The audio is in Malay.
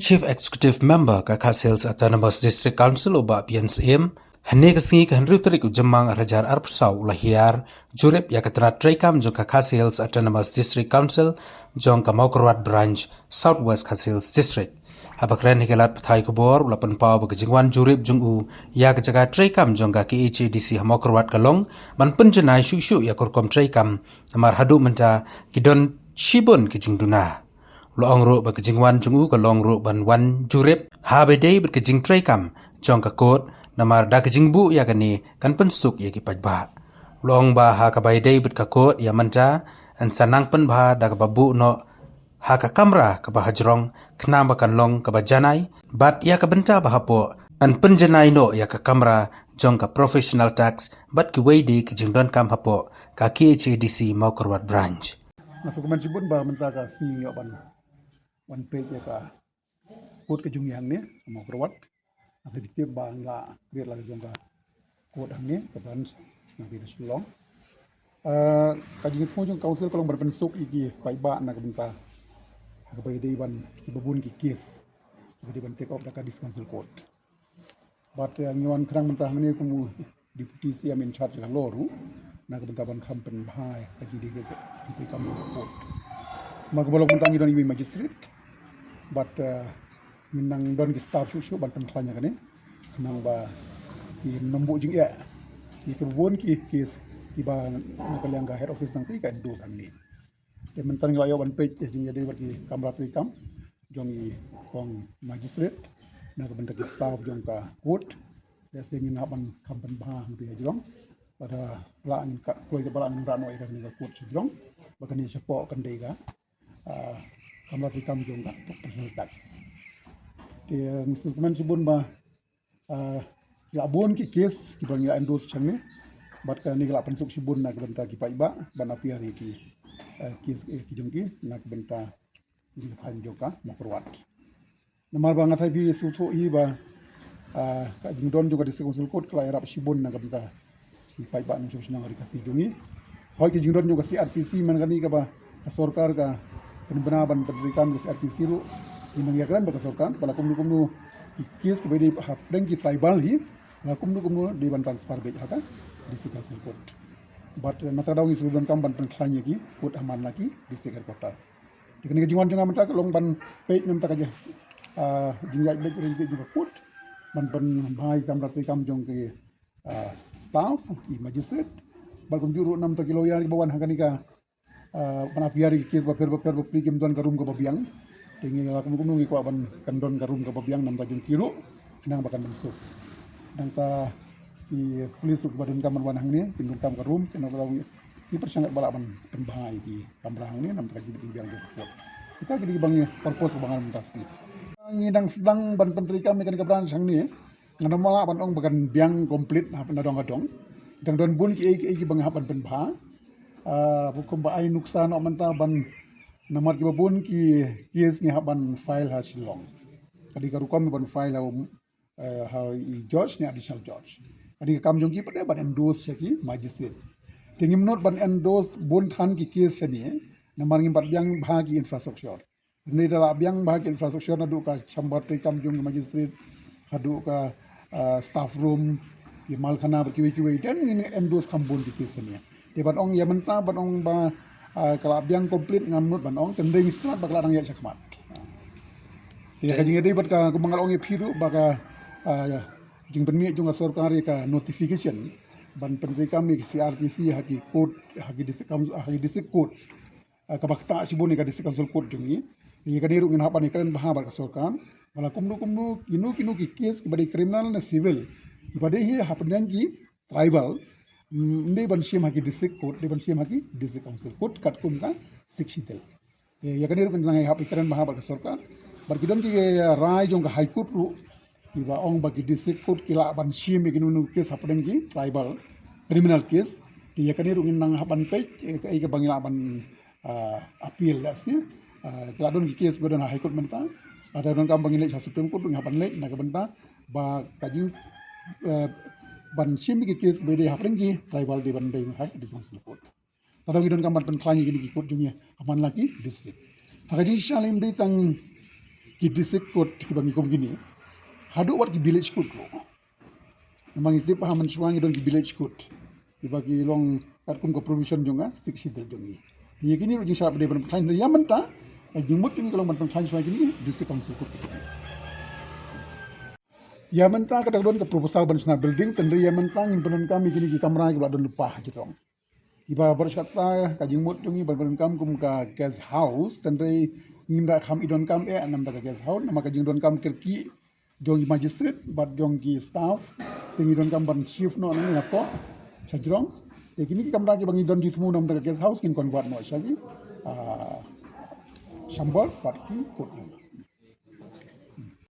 Chief Executive Member ka Khasils Autonomous District Council uba PNCM hane kasingi ka henry tarik ujemang rajar arpsau lahiar jurep ya katera traikam jong ka Khasils Autonomous District Council jong ka Maukerwat Branch Southwest Khasils District habakren hikelat pathai kubor ulapan pau bagajingwan jurep jong u ya ka jaga traikam jong ka KHADC Maukerwat kalong man penjenai syu ya korkom traikam namar hadu menta kidon shibun kijingduna Loong ro berkejingwan jungu ke long ro ban wan jurep habedei berkejing traikam jong ka kot namar da kejing bu ya kani kan pensuk ya ki pajba loong ba ha ka baidei ber ka kot ya manja an sanang pen ba da ka babu no ha ka kamera ka ba hajrong kna ba kan long ka ba janai bat ya ka benta ba hapo an penjanai no ya ka kamera jong ka professional tax bat ki weidi kejing don kam hapo ka KHADC Maukerwat Branch Masuk ke Mancibun bah mentaka sini ban one page ya ka kod ke jungi hang ni mau kerawat nanti ditiup bang la biar lagi jong ka kod hang ni ke branch nanti disulong kajing itu jong council kalau berpensuk iki paiba nak benta ke bayi ban ki babun ki case jadi ban take off da ka council code but yang nyawan kerang mentah ni kumu deputy CM in charge ka loru nak benta ban kampen bahai kaji di kamu code magbolok mentang idon ibi magistrate but minang don ki staff susu ban pentlanya kan nang ba ki nombo jing ya ki kebun ki ba nakalianga head office nang ti kan do kan ni te mentang layo ban page jing jadi berki kamera trikam jong i kong magistrate nak benda ki staff jong ka court ya sing na ban kampen ba hang ti jong pada laan ka kloi ke balang rano ira ni ka court jong bakani sepo kan dega kamera trikam jong ka personal tax dia instrumen sibun ba ya bon ki case ki bang ya endorse changne bat ka ni la pensuk sibun nak benta ki paiba ban api hari ki case ki jong ki nak benta di pan joka Maukerwat namar ba ngatai bi sutu i ba ka jing don juga di konsul code kala erap sibun nak benta ki paiba nang susna ngari kasi jongi hoi ki jing don juga si RPC man kani ka ba sarkar ka benar ban berdirikan di RPC ru yang yakran baka sorkan bala kumnu kis ke bedi hapdeng ki tribal hi la kumnu di ban transfer be haka di council court but mata dawngi sudon kam ban pentlanya ki court aman lagi di kota dikene jingon jonga mata long ban pe nem ta kaja jingjai be ri juga court ban bai kam ratri kam jong ke staff ki magistrate bal kum juru 6 kilo yar bawan hakani ka panapiari kes ba per pri kim don karum ko babiang tingi la kum ngi ko ban kan don karum ko babiang nam tajung kiru nang bakan masuk nang ta i pulis ko badan kamar wanang ni pindung kam karum tenang tahu ni persangat bala ban bahai di kamrang ni nam ta jadi biang jo kita gidi bang purpose ko bangan mentas ki ngidang sedang ban pentri kami kan kabran sang ni ngana mala ban ong bakan biang komplit na dong dang don bun ki bang hapan pen bha hukum ba ai nuksan ok manta ban namar ki babun ki case ngi haban file ha silong kadi ka rukom ban file ha i judge ni additional judge kadi kam jong ki pade ban endorse ki magistrate tingim not ban endorse bun than ki case ni namar ngi bat biang bha ki infrastructure ni dala biang bha ki infrastructure na du ka chamber te kam jong magistrate hadu ka staff room ki malkhana ki dan ngi endorse kam bun ki case ni di ban ong ya menta ban ong ba kalau biang komplit ngamnut ban ong tending strat bakal orang ya sakmat ya kajing ede bat ka kumangal ong phiru baka jing benmi jung sarkari ka notification ban pentri kami CRPC haki code haki district code ka bakta sibuni ka district council code jungi ni ka diru ngin hapan ikren baha bar ka sarkan bala kumnu kinu ki case ki badi criminal na civil ibade hi hapan ki tribal ndi ban sim haki district court di ban sim haki district council court kat kum ka sikshitel ya kanir kun jangai hap ikaran maha bar sarkar bar kidon ki rai jong ka high court ru ki ba ong bagi district court kila ban sim ki nu case hapden ki tribal criminal case ya kanir ngin nang hapan pe ai ka bangila ban appeal dasnya kila don ki case godon high court menta ada don kam bangile sa supreme court hapan le na ka benta ba kajing ban sim ki case bede hapren ki tribal di ban deng hai di council court tadang idon kamar pentlanya gini ki court jungnya aman lagi district hakaji shalim di tang ki district court ki bangi kom gini hadu wat ki village court ro memang itu pahaman suang don ki village court ki bagi long kat kum ko provision jonga stik sidel jongi ye gini ro jing sharap de ban thain ya menta jumut ni kalau ban thain suang gini district council court ya menta ka don ka proposal ban sna building tende ya menta ngin penon kami gini ki kamera ki don lupa jitong iba berkata ka jingmut jongi ban kam kum ka guest house tende ngimda kham idon kam anam da guest house nama ka jing don kam kerki jongi magistrate bat jongi staff tingi don kam ban chief no ni ko sajrong kini ki kamra ki bangi don jitmu nam da guest house kin kon wat no shagi sambal bat ki kot